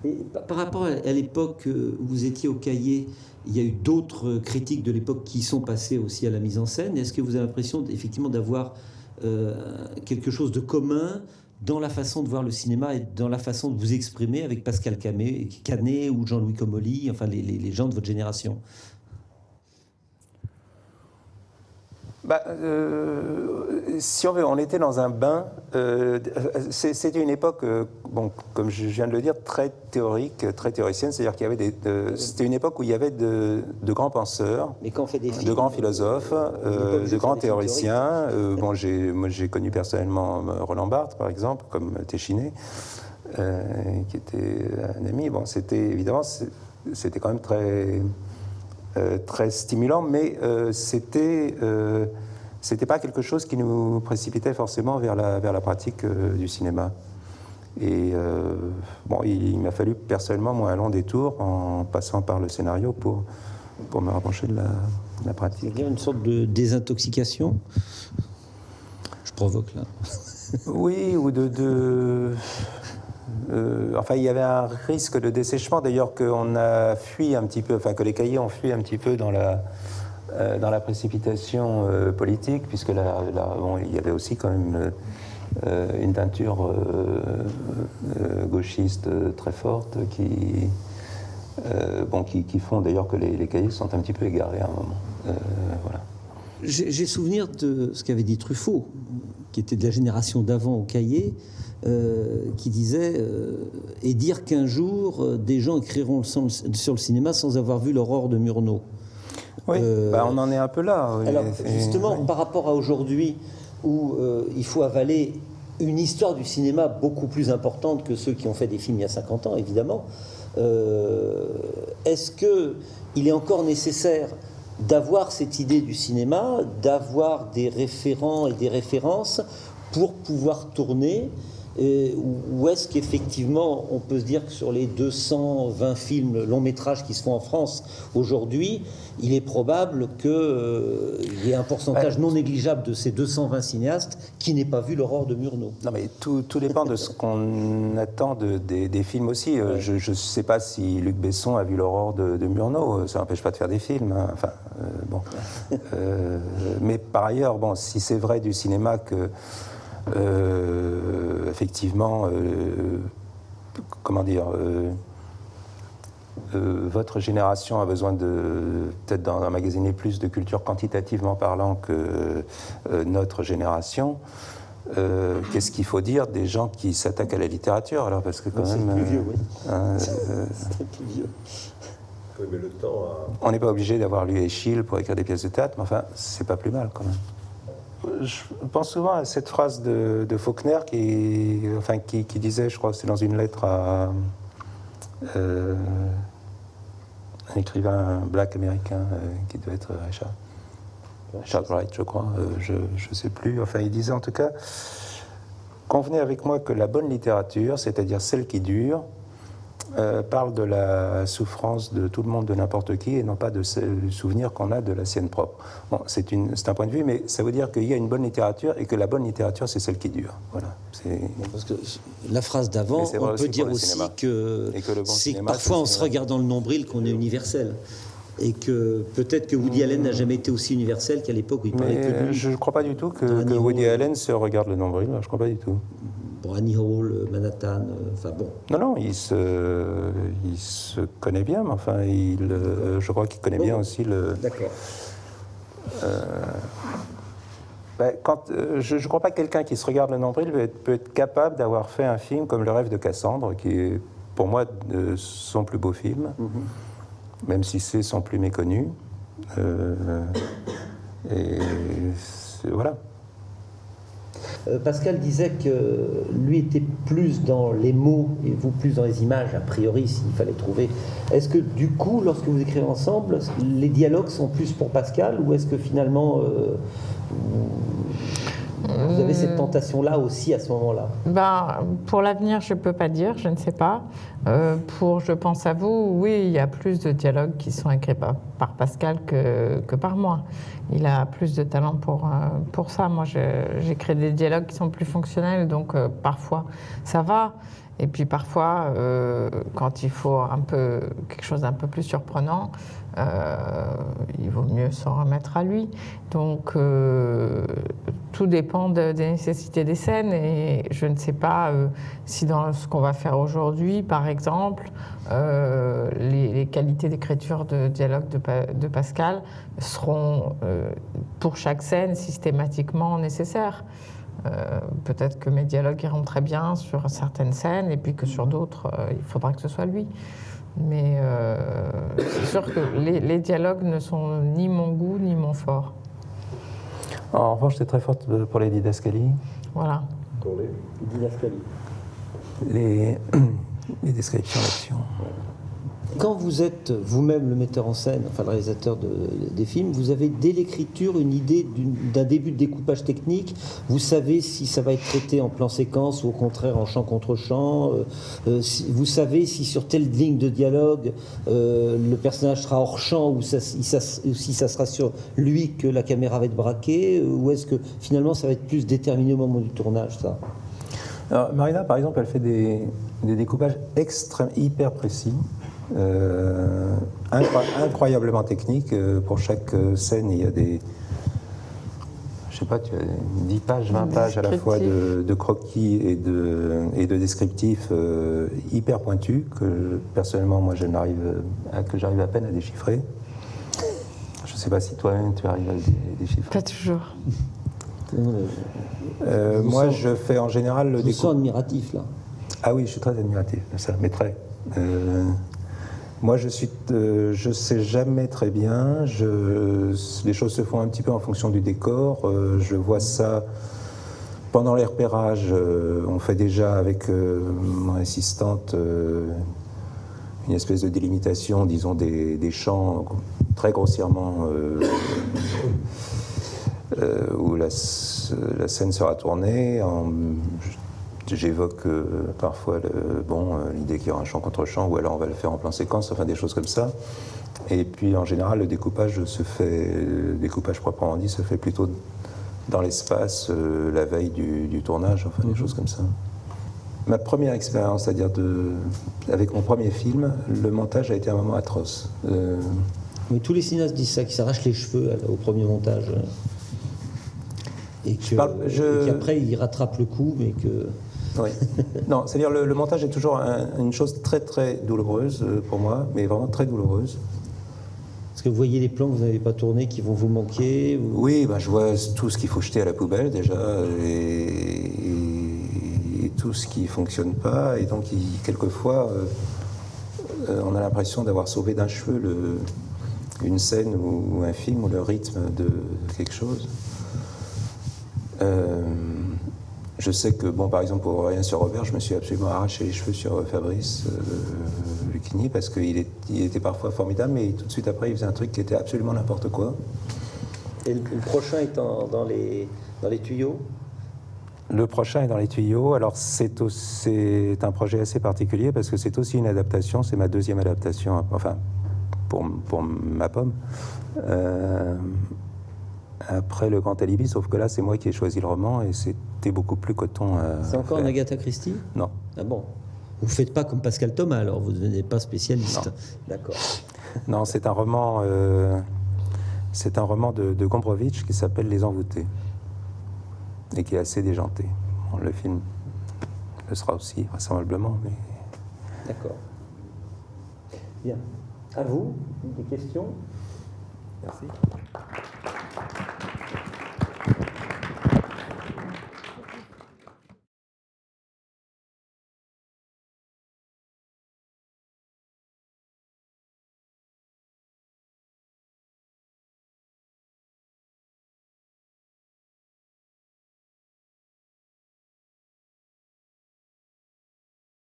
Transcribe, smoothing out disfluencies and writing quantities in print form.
Et par rapport à l'époque où vous étiez au Cahier, il y a eu d'autres critiques de l'époque qui sont passées aussi à la mise en scène. Est-ce que vous avez l'impression effectivement d'avoir quelque chose de commun dans la façon de voir le cinéma et dans la façon de vous exprimer avec Pascal Canet ou Jean-Louis Comolli, enfin les gens de votre génération? Si on veut, on était dans un bain. C'était une époque, bon, comme je viens de le dire, très théorique, très théoricienne. C'est-à-dire qu'il y avait c'était une époque où il y avait de grands penseurs, Mais quand on fait des films, de grands philosophes, de grands théoriciens. Moi, j'ai connu personnellement Roland Barthes, par exemple, comme Téchiné, qui était un ami. Bon, évidemment, c'était quand même très stimulant, mais c'était pas quelque chose qui nous précipitait forcément vers la pratique du cinéma. Et il m'a fallu personnellement, moi, un long détour en passant par le scénario pour me rapprocher de la pratique. C'est-à-dire une sorte de désintoxication? Je provoque là. Oui, ou enfin, il y avait un risque de dessèchement, d'ailleurs, qu'on a fui un petit peu, enfin, que les Cahiers ont fui un petit peu dans la précipitation politique, puisque il y avait aussi quand même une teinture gauchiste très forte qui font d'ailleurs que les Cahiers sont un petit peu égarés à un moment. Voilà. J'ai souvenir de ce qu'avait dit Truffaut, qui était de la génération d'avant au Cahier, qui disait et dire qu'un jour des gens écriront sur le cinéma sans avoir vu l'aurore de Murnau. Oui, on en est un peu là. Oui. Alors justement, par rapport à aujourd'hui, où il faut avaler une histoire du cinéma beaucoup plus importante que ceux qui ont fait des films il y a 50 ans, évidemment, est-ce qu'il est encore nécessaire d'avoir cette idée du cinéma, d'avoir des référents et des références pour pouvoir tourner, ou est-ce qu'effectivement on peut se dire que sur les 220 films longs métrages qui se font en France aujourd'hui, il est probable qu'il y ait un pourcentage non négligeable de ces 220 cinéastes qui n'aient pas vu l'aurore de Murnau? Non, mais tout dépend de ce qu'on attend des films aussi. Je ne sais pas si Luc Besson a vu l'aurore de Murnau, ça n'empêche pas de faire des films. Hein. Enfin, bon. Mais par ailleurs, bon, si c'est vrai du cinéma que effectivement, comment dire, votre génération a besoin peut-être d'emmagasiner plus de culture quantitativement parlant que notre génération. Qu'est-ce qu'il faut dire des gens qui s'attaquent à la littérature alors, parce que quand même, c'est plus vieux, oui. C'est plus vieux. Oui, mais le temps on n'est pas obligé d'avoir lu Eschyle pour écrire des pièces de théâtre, mais enfin, c'est pas plus mal quand même. Je pense souvent à cette phrase de Faulkner qui disait, je crois que c'est dans une lettre à un écrivain black américain qui devait être Richard Wright, je crois, je ne sais plus. Enfin, il disait en tout cas, convenez avec moi que la bonne littérature, c'est-à-dire celle qui dure, parle de la souffrance de tout le monde, de n'importe qui, et non pas du souvenir qu'on a de la sienne propre. Bon, c'est un point de vue, mais ça veut dire qu'il y a une bonne littérature et que la bonne littérature, c'est celle qui dure. Voilà. Parce que la phrase d'avant, on peut dire aussi que c'est parfois en se regardant le nombril qu'on est universel. Et que peut-être que Woody Allen n'a jamais été aussi universel qu'à l'époque où il parlait que de lui. Je ne crois pas du tout que Woody Allen se regarde le nombril, je ne crois pas du tout. Bon, Annie Hall, Manhattan, enfin bon. Non, il se connaît bien, mais enfin, je crois qu'il connaît bien aussi le... D'accord. Je ne crois pas que quelqu'un qui se regarde le nombril peut être capable d'avoir fait un film comme Le Rêve de Cassandre, qui est pour moi son plus beau film, même si c'est son plus méconnu. Et voilà. Pascal disait que lui était plus dans les mots et vous plus dans les images, a priori, s'il fallait trouver. Est-ce que du coup, lorsque vous écrivez ensemble, les dialogues sont plus pour Pascal, ou est-ce que finalement vous avez cette tentation-là aussi à ce moment-là? Pour l'avenir, je ne peux pas dire, je ne sais pas. Pour Je pense à vous, oui, il y a plus de dialogues qui sont écrits par Pascal que par moi. Il a plus de talent pour ça. Moi, j'écris des dialogues qui sont plus fonctionnels, donc parfois ça va. Et puis parfois, quand il faut quelque chose d'un peu plus surprenant, il vaut mieux s'en remettre à lui. Donc tout dépend des nécessités des scènes, et je ne sais pas si dans ce qu'on va faire aujourd'hui, par exemple, les qualités d'écriture de dialogue de Pascal seront pour chaque scène systématiquement nécessaires. Peut-être que mes dialogues iront très bien sur certaines scènes, et puis que sur d'autres, il faudra que ce soit lui. Mais c'est sûr que les dialogues ne sont ni mon goût ni mon fort. En revanche, c'est très forte pour les didascalies. Voilà. Pour les Didascalie. Les descriptions d'action. Quand vous êtes vous-même le metteur en scène, enfin le réalisateur des films, vous avez dès l'écriture une idée d'un début de découpage technique. Vous savez si ça va être traité en plan séquence ou au contraire en champ contre champ. Vous savez si sur telle ligne de dialogue le personnage sera hors champ ou si ça sera sur lui que la caméra va être braquée, ou est-ce que finalement ça va être plus déterminé au moment du tournage, ça? Alors, Marina, par exemple, elle fait des découpages hyper précis. Incroyablement technique. Pour chaque scène, il y a je sais pas, tu as 10 pages, 20 pages à la fois de croquis et de descriptifs hyper pointus que personnellement, moi, j'arrive à peine à déchiffrer. Je sais pas si toi-même tu arrives à le déchiffrer. Pas toujours. Moi, je fais en général le découpage. Je sens admiratif, là. Ah oui, je suis très admiratif de ça, mais très. Moi, je sais jamais très bien. Les choses se font un petit peu en fonction du décor. Je vois ça pendant les repérages. On fait déjà avec mon assistante une espèce de délimitation, disons, des champs très grossièrement où la scène sera tournée. J'évoque parfois l'idée qu'il y aura un champ contre champ, ou alors on va le faire en plan séquence, enfin des choses comme ça. Et puis en général, le découpage proprement dit se fait plutôt dans l'espace, la veille du tournage, enfin des choses comme ça. Ma première expérience, c'est-à-dire avec mon premier film, le montage a été un moment atroce. Mais tous les cinéastes disent ça, qu'ils s'arrachent les cheveux au premier montage. Et qu'après, ils rattrapent le coup, mais que... Oui. Non, c'est-à-dire le montage est toujours une chose très très douloureuse pour moi, mais vraiment très douloureuse. Est-ce que vous voyez les plans que vous n'avez pas tournés qui vont vous manquer ou... Oui, je vois tout ce qu'il faut jeter à la poubelle déjà, et tout ce qui ne fonctionne pas. Et donc, quelquefois, on a l'impression d'avoir sauvé d'un cheveu une scène ou un film ou le rythme de quelque chose. Je sais que, par exemple, pour Rien sur Robert, je me suis absolument arraché les cheveux sur Fabrice Lucchini parce qu'il était parfois formidable, mais tout de suite après, il faisait un truc qui était absolument n'importe quoi. Et le prochain est dans les tuyaux? Le prochain est dans les tuyaux. Alors, c'est un projet assez particulier parce que c'est aussi une adaptation. C'est ma deuxième adaptation, enfin, pour ma pomme. Après Le Grand Alibi, sauf que là, c'est moi qui ai choisi le roman et c'était beaucoup plus coton. C'est encore en Agatha Christie? Non. Ah bon? Vous ne faites pas comme Pascal Thomas, alors vous ne devenez pas spécialiste. Non. D'accord. Non, c'est un roman de Gombrowicz qui s'appelle Les Envoûtés et qui est assez déjanté. Bon, le film le sera aussi, vraisemblablement, mais... D'accord. Bien. À vous, des questions? Merci.